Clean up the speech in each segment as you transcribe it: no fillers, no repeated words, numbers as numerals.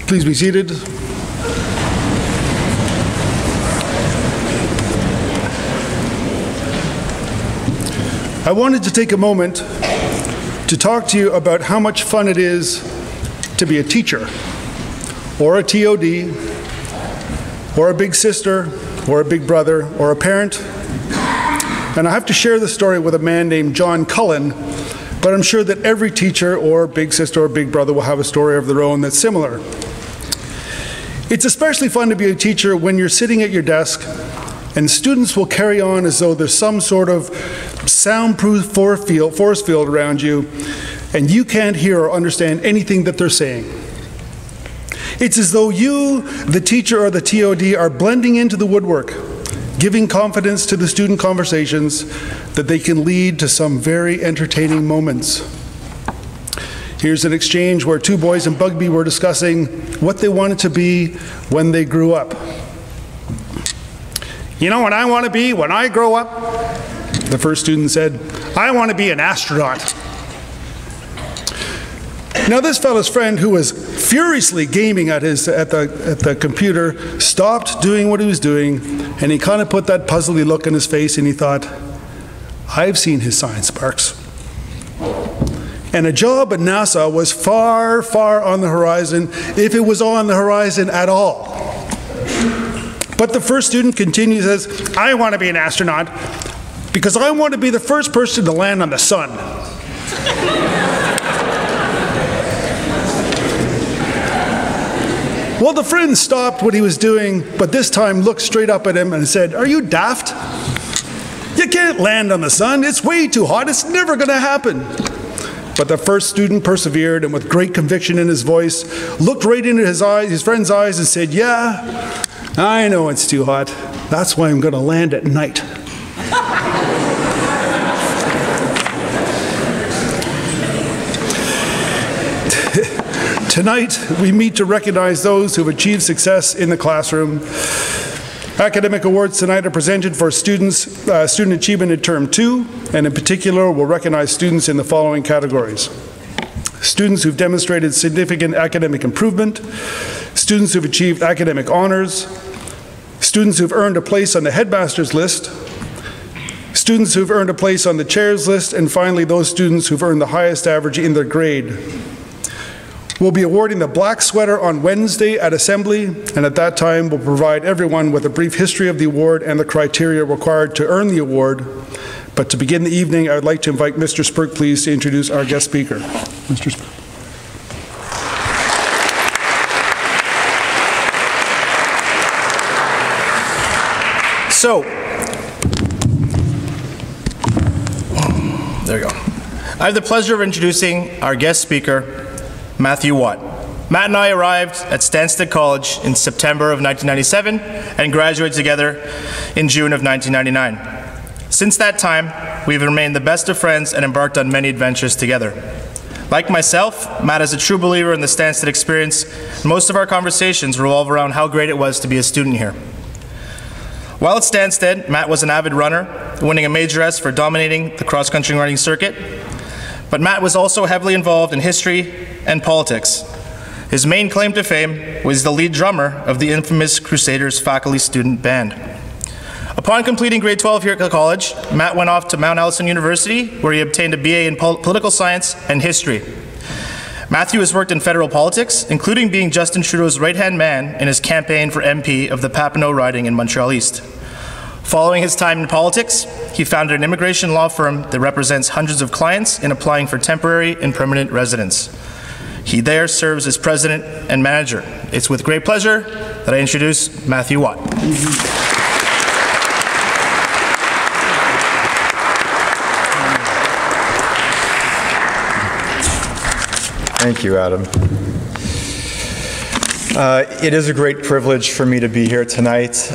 Please be seated. I wanted to take a moment to talk to you about how much fun it is to be a teacher, or a TOD, or a big sister, or a big brother, or a parent. And I have to share the story with a man named John Cullen, but I'm sure that every teacher or big sister or big brother will have a story of their own that's similar. It's especially fun to be a teacher when you're sitting at your desk and students will carry on as though there's some sort of soundproof force field around you and you can't hear or understand anything that they're saying. It's as though you, the teacher or the TOD, are blending into the woodwork, giving confidence to the student conversations that they can lead to some very entertaining moments. Here's an exchange where two boys in Bugby were discussing what they wanted to be when they grew up. You know what I want to be when I grow up? The first student said, I want to be an astronaut. Now this fellow's friend, who was furiously gaming at the computer, stopped doing what he was doing, and he kind of put that puzzly look on his face, and he thought, I've seen his science sparks. And a job at NASA was far, far on the horizon, if it was on the horizon at all. But the first student continues, says, I want to be an astronaut because I want to be the first person to land on the sun. Well, the friend stopped what he was doing, but this time looked straight up at him and said, are you daft? You can't land on the sun. It's way too hot. It's never going to happen. But the first student persevered and with great conviction in his voice, looked right into his friend's eyes and said, yeah, I know it's too hot. That's why I'm going to land at night. Tonight, we meet to recognize those who have achieved success in the classroom. Academic awards tonight are presented for student achievement in Term 2, and in particular, we'll recognize students in the following categories. Students who've demonstrated significant academic improvement, students who've achieved academic honors, students who've earned a place on the headmaster's list, students who've earned a place on the chair's list, and finally, those students who've earned the highest average in their grade. We'll be awarding the Black Sweater on Wednesday at Assembly, and at that time we'll provide everyone with a brief history of the award and the criteria required to earn the award. But to begin the evening, I would like to invite Mr. Spurk, please, to introduce our guest speaker. Mr. Spurk. So, there you go. I have the pleasure of introducing our guest speaker, Matthew Watt. Matt and I arrived at Stanstead College in September of 1997 and graduated together in June of 1999. Since that time, we've remained the best of friends and embarked on many adventures together. Like myself, Matt is a true believer in the Stanstead experience, and most of our conversations revolve around how great it was to be a student here. While at Stanstead, Matt was an avid runner, winning a major S for dominating the cross-country running circuit. But Matt was also heavily involved in history and politics. His main claim to fame was the lead drummer of the infamous Crusaders faculty student band. Upon completing grade 12 here at the college, Matt went off to Mount Allison University, where he obtained a BA in political science and history. Matthew has worked in federal politics, including being Justin Trudeau's right-hand man in his campaign for MP of the Papineau riding in Montreal East. Following his time in politics, he founded an immigration law firm that represents hundreds of clients in applying for temporary and permanent residence. He there serves as president and manager. It's with great pleasure that I introduce Matthew Watt. Thank you, Adam. It is a great privilege for me to be here tonight.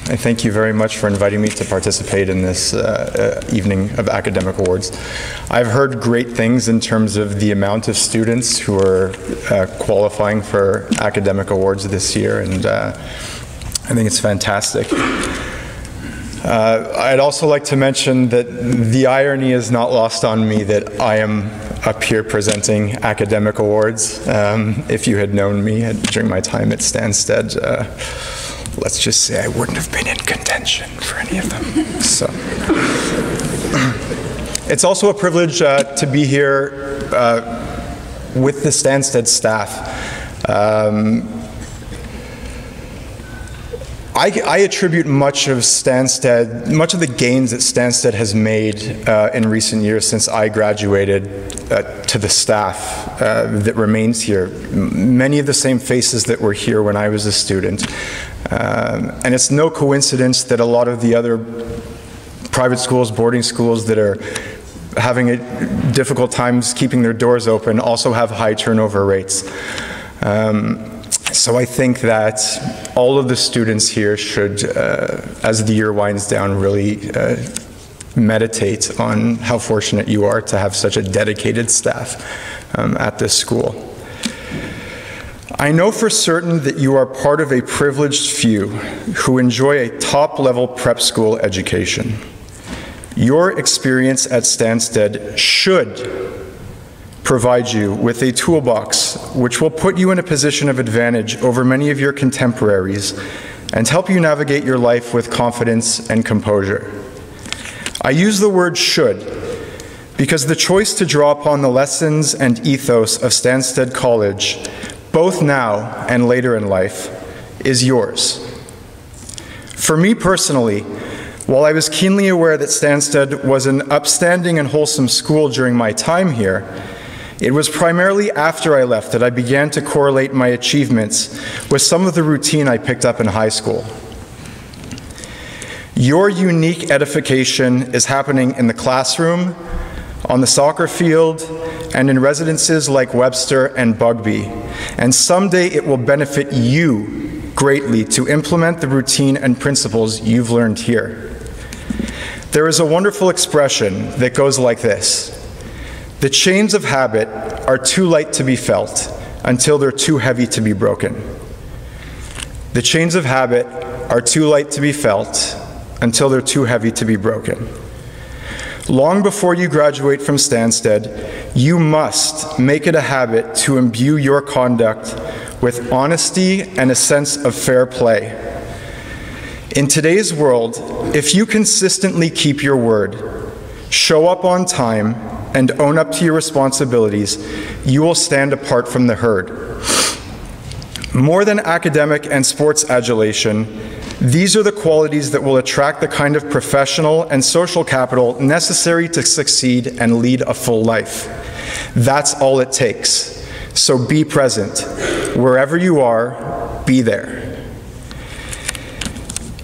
I thank you very much for inviting me to participate in this evening of academic awards. I've heard great things in terms of the amount of students who are qualifying for academic awards this year, and I think it's fantastic. I'd also like to mention that the irony is not lost on me that I am up here presenting academic awards. If you had known me during my time at Stanstead, let's just say I wouldn't have been in contention for any of them. So, it's also a privilege to be here with the Stanstead staff. I attribute much of the gains that Stanstead has made in recent years since I graduated to the staff that remains here. Many of the same faces that were here when I was a student. And it's no coincidence that a lot of the other private schools, boarding schools that are having difficult times keeping their doors open also have high turnover rates. So I think that all of the students here should, as the year winds down, really meditate on how fortunate you are to have such a dedicated staff at this school. I know for certain that you are part of a privileged few who enjoy a top-level prep school education. Your experience at Stanstead should provide you with a toolbox which will put you in a position of advantage over many of your contemporaries and help you navigate your life with confidence and composure. I use the word should because the choice to draw upon the lessons and ethos of Stanstead College, both now and later in life, is yours. For me personally, while I was keenly aware that Stanstead was an upstanding and wholesome school during my time here, it was primarily after I left that I began to correlate my achievements with some of the routine I picked up in high school. Your unique edification is happening in the classroom, on the soccer field, and in residences like Webster and Bugby. And someday it will benefit you greatly to implement the routine and principles you've learned here. There is a wonderful expression that goes like this: the chains of habit are too light to be felt until they're too heavy to be broken. The chains of habit are too light to be felt until they're too heavy to be broken. Long before you graduate from Stanstead, you must make it a habit to imbue your conduct with honesty and a sense of fair play. In today's world, if you consistently keep your word, show up on time, and own up to your responsibilities, you will stand apart from the herd. More than academic and sports adulation, these are the qualities that will attract the kind of professional and social capital necessary to succeed and lead a full life. That's all it takes. So be present. Wherever you are, be there.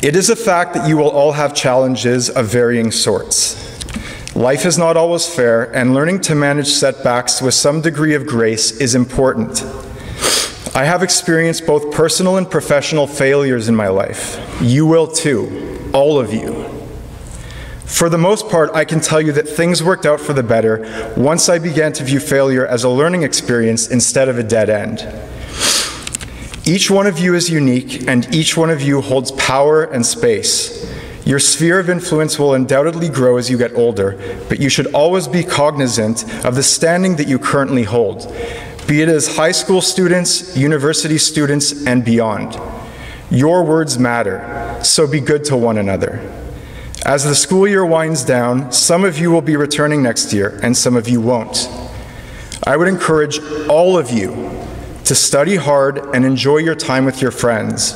It is a fact that you will all have challenges of varying sorts. Life is not always fair, and learning to manage setbacks with some degree of grace is important. I have experienced both personal and professional failures in my life. You will too, all of you. For the most part, I can tell you that things worked out for the better once I began to view failure as a learning experience instead of a dead end. Each one of you is unique, and each one of you holds power and space. Your sphere of influence will undoubtedly grow as you get older, but you should always be cognizant of the standing that you currently hold, be it as high school students, university students, and beyond. Your words matter, so be good to one another. As the school year winds down, some of you will be returning next year, and some of you won't. I would encourage all of you to study hard and enjoy your time with your friends.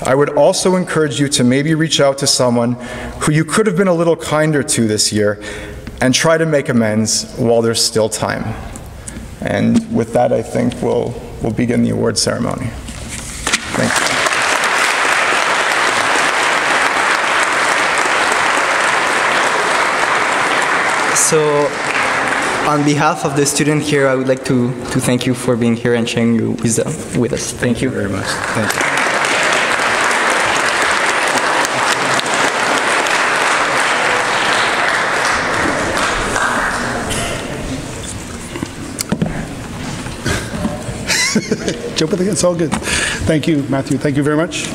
I would also encourage you to maybe reach out to someone who you could have been a little kinder to this year and try to make amends while there's still time. And with that, I think we'll begin the award ceremony. Thank you. So, on behalf of the student here, I would like to thank you for being here and sharing your wisdom with us. Thank you very much. Thank you. Jump with it, it's all good. Thank you, Matthew. Thank you very much.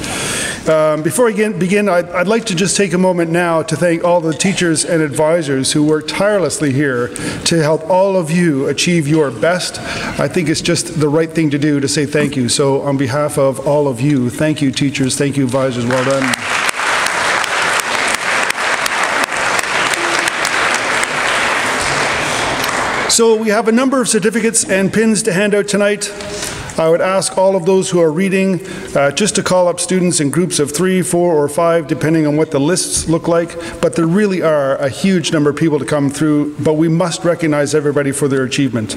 Before I begin, I'd like to just take a moment now to thank all the teachers and advisors who work tirelessly here to help all of you achieve your best. I think it's just the right thing to do to say thank you. So on behalf of all of you, thank you teachers, thank you advisors, well done. So we have a number of certificates and pins to hand out tonight. I would ask all of those who are reading just to call up students in groups of 3, 4, or 5, depending on what the lists look like. But there really are a huge number of people to come through, but we must recognize everybody for their achievement.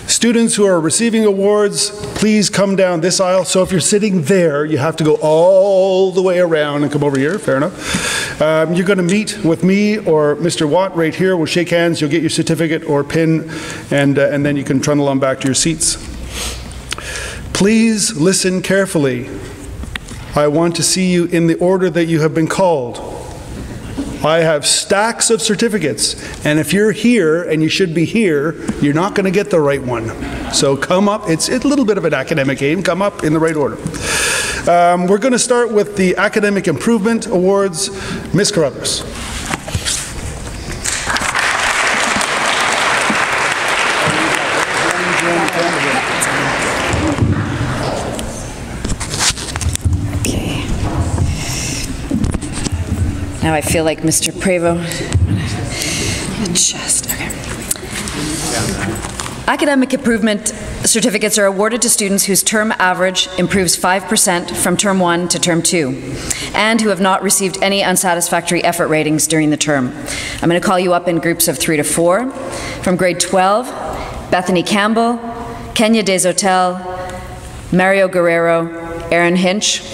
Students who are receiving awards, please come down this aisle. So if you're sitting there, you have to go all the way around and come over here, fair enough. You're going to meet with me or Mr. Watt right here. We'll shake hands, you'll get your certificate or pin, and then you can trundle on back to your seats. Please listen carefully. I want to see you in the order that you have been called. I have stacks of certificates, and if you're here and you should be here, you're not going to get the right one. So come up. It's a little bit of an academic game. Come up in the right order. We're going to start with the Academic Improvement Awards. Ms. Carruthers. Now I feel like Mr. Prevost. Just, okay. Academic improvement certificates are awarded to students whose term average improves 5% from term 1 to term 2, and who have not received any unsatisfactory effort ratings during the term. I'm going to call you up in groups of 3 to 4. From grade 12, Bethany Campbell, Kenya Deshotel, Mario Guerrero, Aaron Hinch.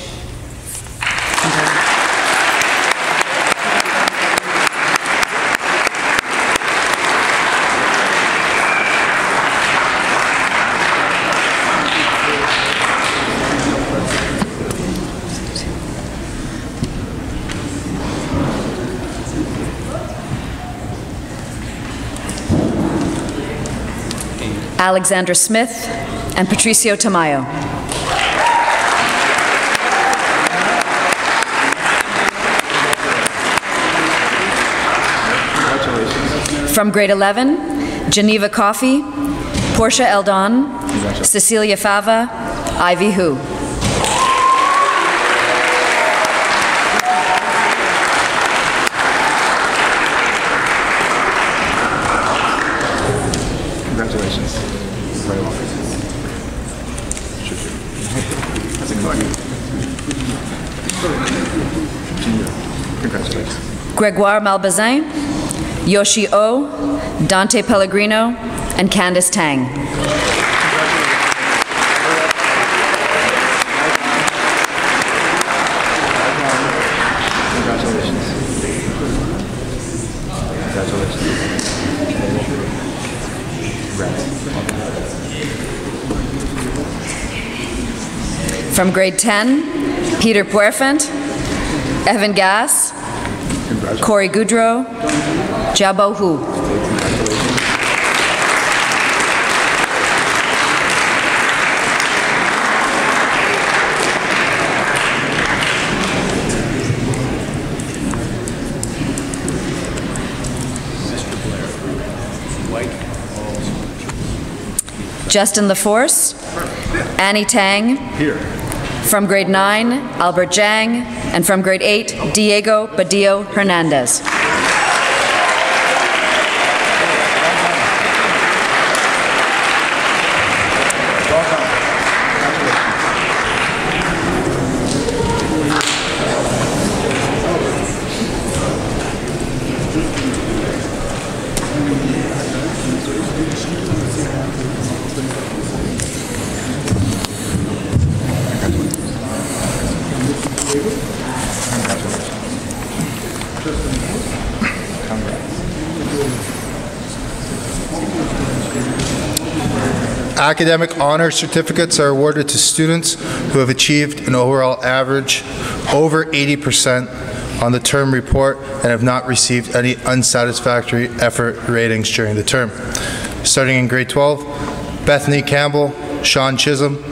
Alexandra Smith and Patricio Tamayo. From grade 11, Geneva Coffey, Portia Eldon, Cecilia Fava, Ivy Hu. Congratulations. Very well. Congratulations. Gregoire Malbazin, Yoshi O, Dante Pellegrino, and Candice Tang. From grade 10, Peter Puerfant, Evan Gass, Corey Goudreau, Jabo Hu. Justin LaForce, Annie Tang. Here. From grade 9, Albert Jang, and from grade 8, Diego Badillo Hernandez. Academic honor certificates are awarded to students who have achieved an overall average over 80% on the term report and have not received any unsatisfactory effort ratings during the term. Starting in grade 12, Bethany Campbell, Sean Chisholm,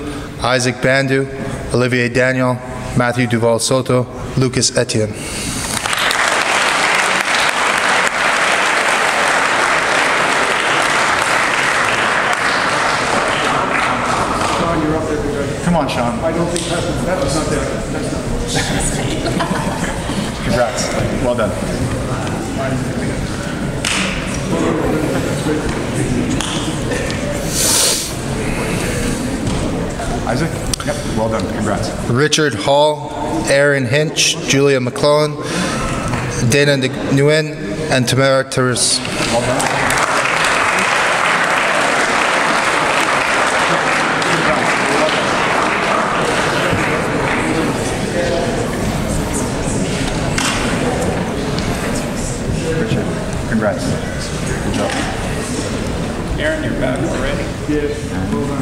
Isaac Bandu, Olivier Daniel, Matthew Duval Soto, Lucas Etienne. Come on, Sean. I don't think that was not there. Congrats. Well done. Isaac? Yep. Well done. Congrats. Richard Hall, Aaron Hinch, Julia McClellan, Dana Nguyen, and Tamara Terus. Well done. Congrats. Good job. Aaron, you're back already? Yes. Hold on.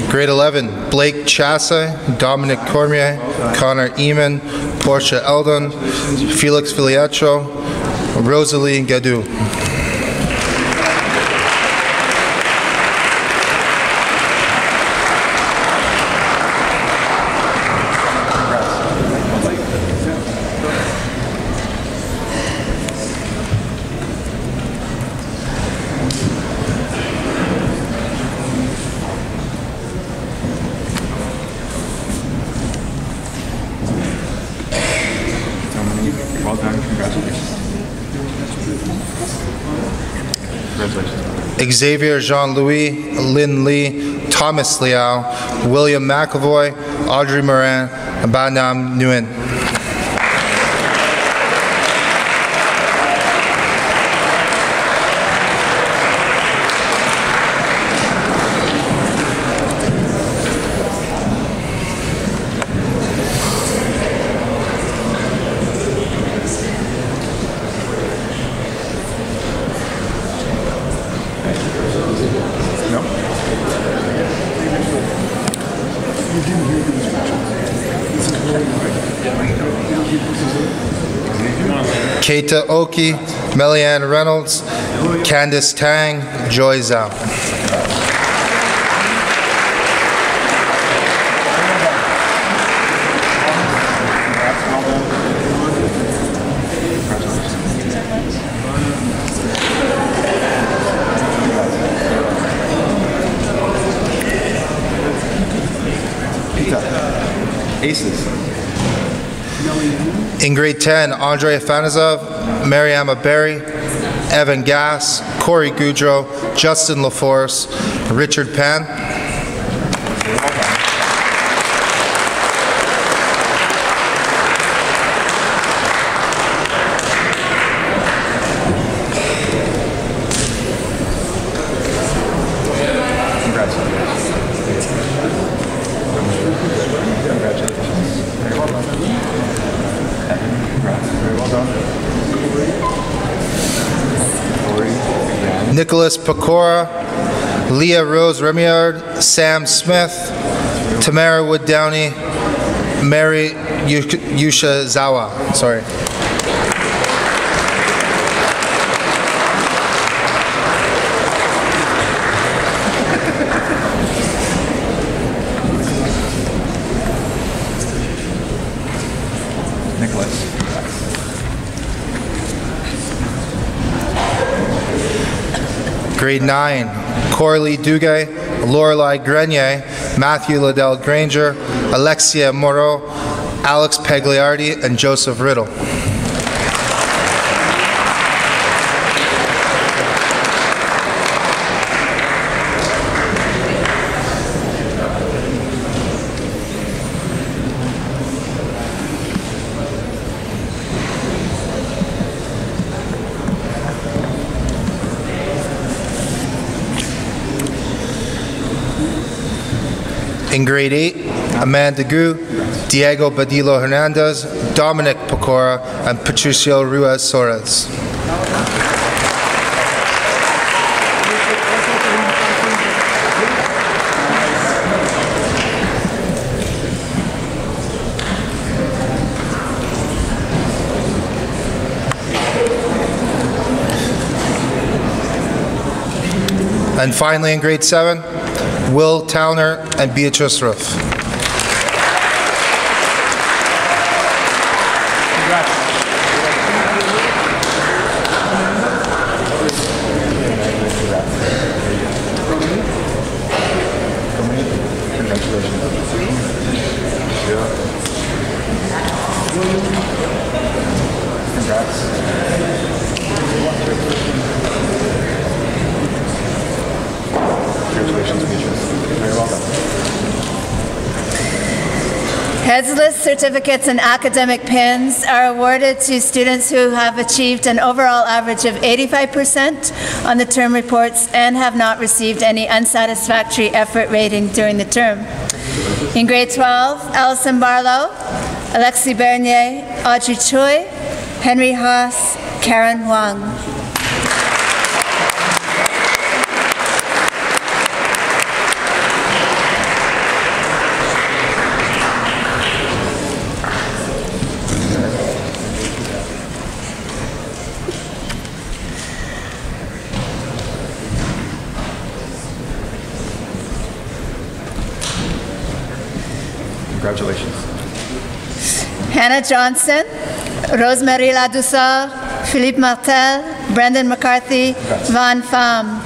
Grade 11, Blake Chassa, Dominic Cormier, Connor Eamon, Portia Eldon, Felix Filiacho, Rosalie Gadou. Well done. Congratulations. Congratulations. Xavier Jean-Louis, Lynn Lee, Thomas Liao, William McAvoy, Audrey Moran, and Banam Nguyen. Keita Oki, Melianne Reynolds, Candice Tang, Joy Zhao. Aces. In grade 10, Andrei Afanasov, Mariama Berry, Evan Gass, Corey Goudreau, Justin LaForce, Richard Pan. Nicholas Pecora, Leah Rose Remiard, Sam Smith, Tamara Wood Downey, Mary Yusha Zawa. Sorry. Nicholas. Grade 9, Coralie Duguay, Lorelei Grenier, Matthew Liddell Granger, Alexia Moreau, Alex Pagliardi, and Joseph Riddle. In grade 8, Amanda Gu, Diego Badillo Hernandez, Dominic Pecora, and Patricio Ruiz Soares. And finally, in grade 7, Will Towner and Beatrice Ruff. Heads-list certificates and academic pins are awarded to students who have achieved an overall average of 85% on the term reports and have not received any unsatisfactory effort rating during the term. In grade 12, Allison Barlow, Alexi Bernier, Audrey Choi, Henry Haas, Karen Huang. Congratulations. Hannah Johnson, Rosemary Ladouceur, Philippe Martel, Brendan McCarthy, Van Pham.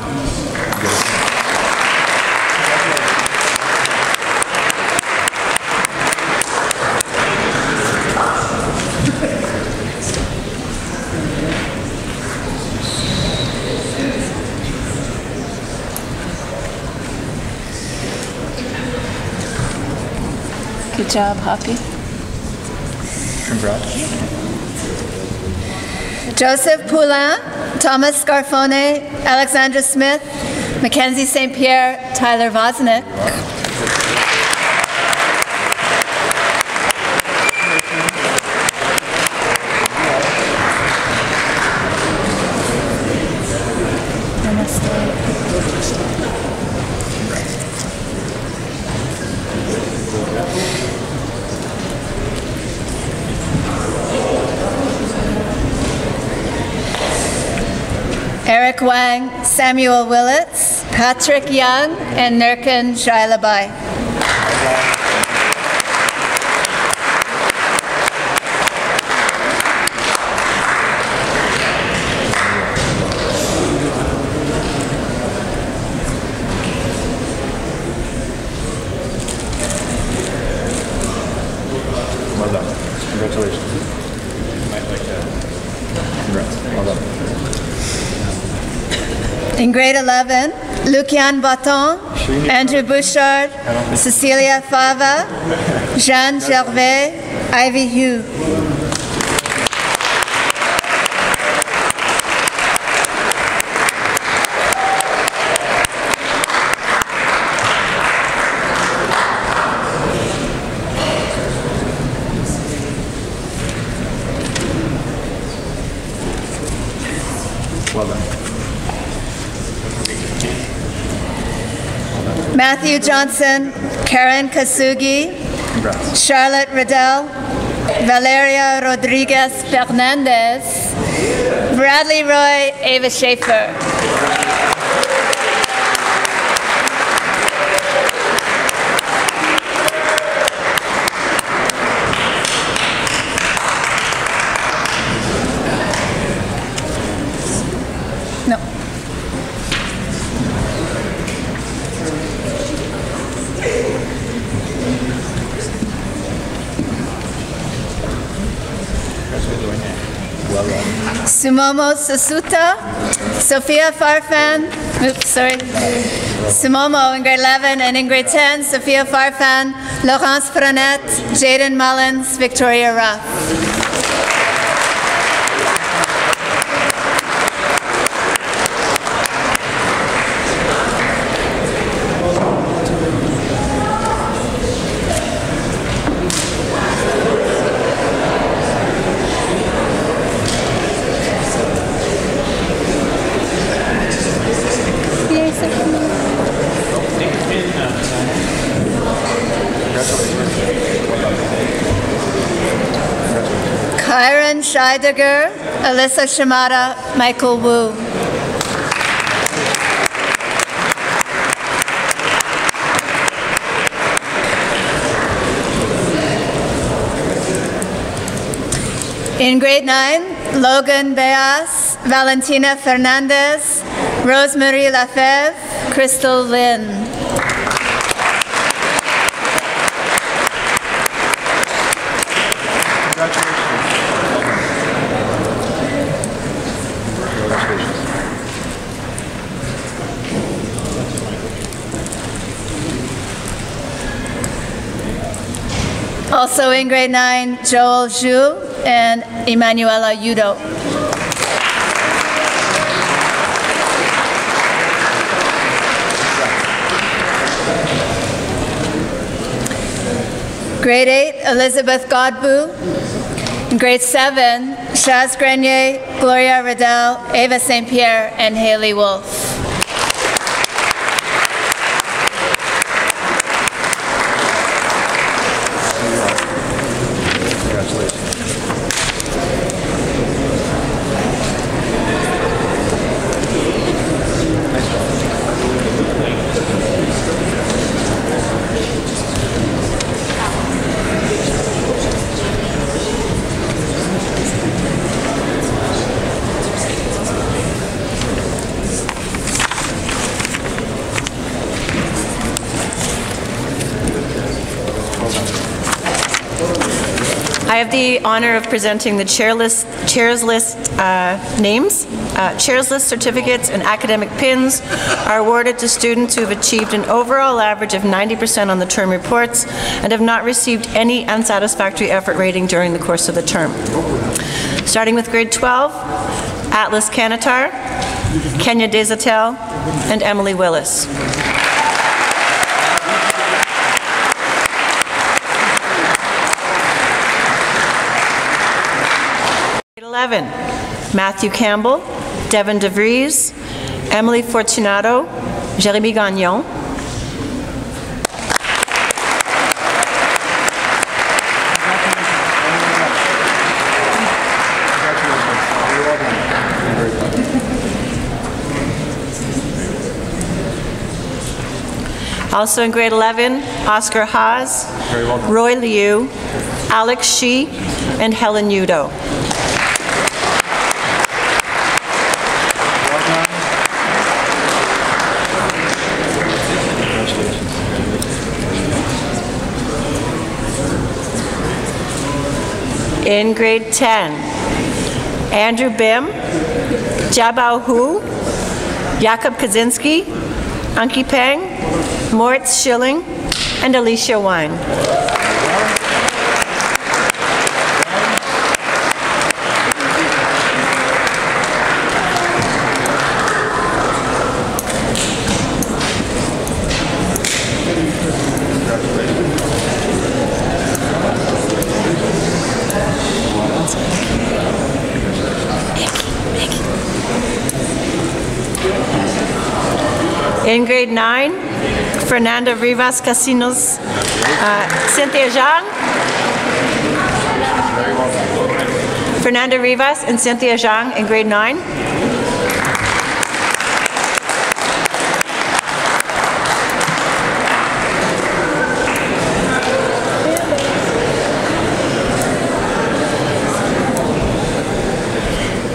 Good job, Hoppy. Congrats. Joseph Poulin, Thomas Scarfone, Alexandra Smith, Mackenzie St. Pierre, Tyler Vosnick. Eric Wang, Samuel Willits, Patrick Young, and Nurkan Shailabai. Well done. Congratulations. Congrats. Well done. In grade 11, Lucian Baton, Andrew Bouchard, Cecilia Fava, Jeanne Gervais, Ivy Hugh. Well done. Matthew Johnson, Karen Kasugi, Congrats. Charlotte Riddell, Valeria Rodriguez Fernandez, Bradley Roy, Ava Schaefer. No. Sumomo Sasuta, Sophia Farfan, Sumomo in grade 11, and in grade 10, Sophia Farfan, Laurence Frenette, Jaden Mullins, Victoria Ruff. Kyron Scheidegger, Alyssa Shimada, Michael Wu. In grade 9, Logan Beas, Valentina Fernandez, Rosemary Lafeve, Crystal Lynn. Also in grade 9, Joel Zhu and Emanuela Udo. Grade 8, Elizabeth Godbout. In grade 7, Chaz Grenier, Gloria Riddell, Ava St. Pierre, and Haley Wolf. I have the honor of presenting the Chair's List names. Chair's List certificates and academic pins are awarded to students who have achieved an overall average of 90% on the term reports and have not received any unsatisfactory effort rating during the course of the term. Starting with grade 12, Atlas Canitar, Kenya Desatel, and Emily Willis. 11, Matthew Campbell, Devin DeVries, Emily Fortunato, Jeremy Gagnon. Also in grade 11, Oscar Haas, Roy Liu, Alex Shi, and Helen Udo. In grade 10, Andrew Bim, Jabao Hu, Jakob Kaczynski, Anki Peng, Moritz Schilling, and Alicia Wine. In grade 9, Fernanda Rivas Casinos, Cynthia Zhang. Fernanda Rivas and Cynthia Zhang in grade 9.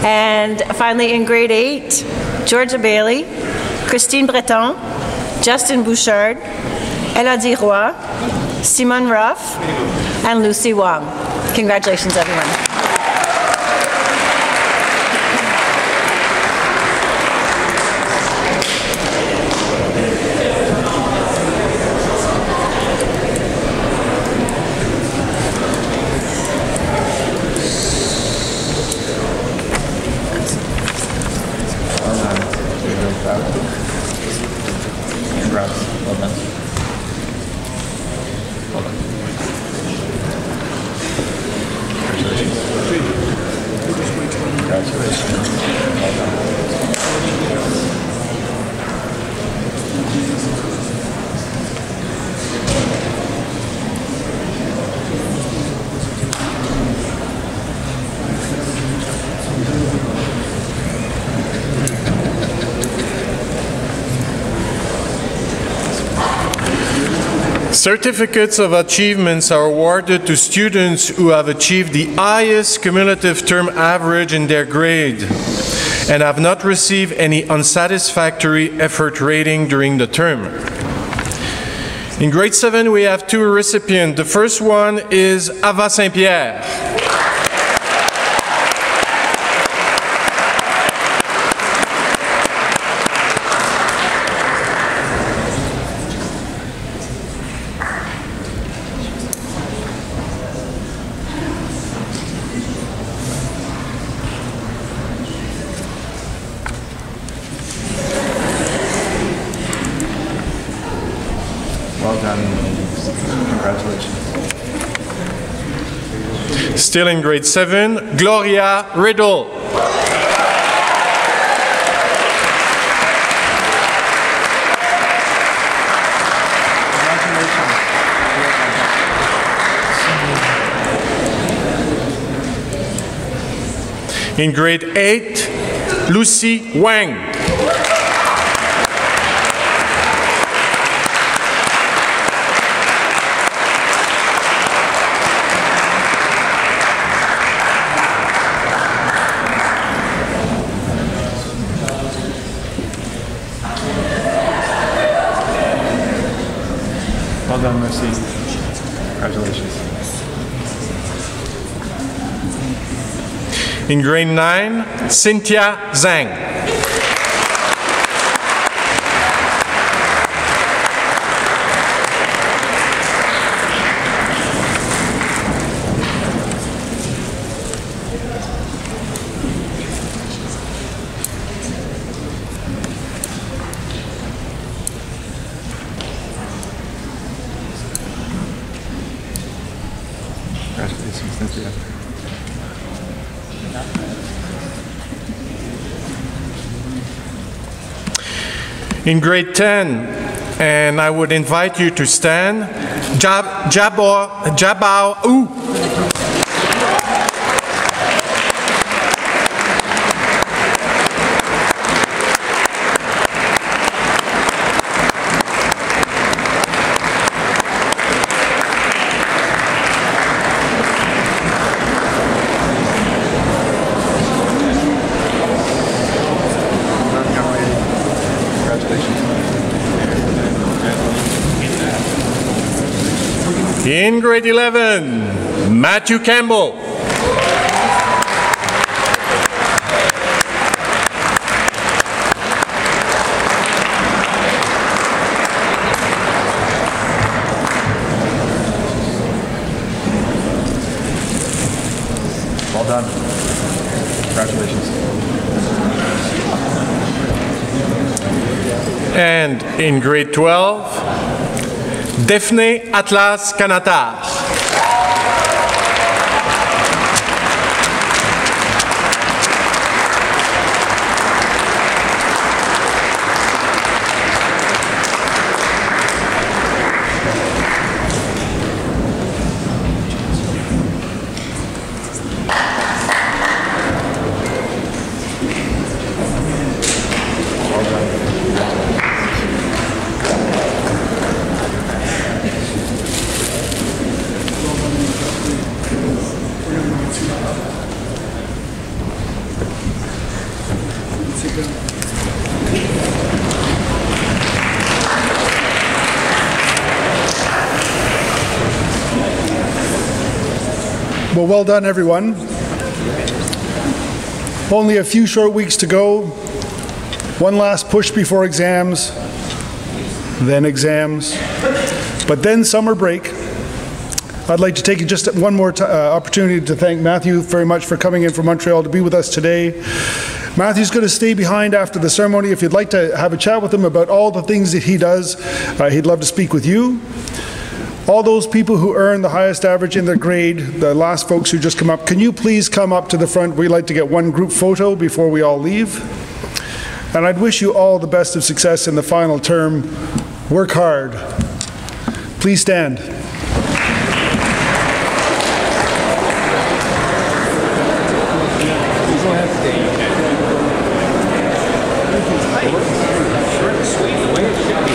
And finally in grade 8, Georgia Bailey, Christine Breton, Justin Bouchard, Elodie Roy, Simone Ruff, and Lucy Wong. Congratulations, everyone. Certificates of achievements are awarded to students who have achieved the highest cumulative term average in their grade and have not received any unsatisfactory effort rating during the term. In grade 7, we have 2 recipients. The first one is Ava Saint-Pierre. Well done. Congratulations. Still in grade 7, Gloria Riddle. In grade 8, Lucy Wang. Well done, Lucy. Congratulations. In grade 9, Cynthia Zhang. Congratulations, Cynthia. In grade 10, and I would invite you to stand, Jabao Ooh. In grade 11, Matthew Campbell. Well done. Congratulations. And in grade 12, Daphne Atlas Kanata. Well, well done, everyone. Only a few short weeks to go. One last push before exams, then exams, but then summer break. I'd like to take just one more opportunity to thank Matthew very much for coming in from Montreal to be with us today. Matthew's going to stay behind after the ceremony. If you'd like to have a chat with him about all the things that he does, he'd love to speak with you. All those people who earn the highest average in their grade, the last folks who just come up, can you please come up to the front? We'd like to get one group photo before we all leave. And I'd wish you all the best of success in the final term. Work hard. Please stand. Short and sweet, the way it should be.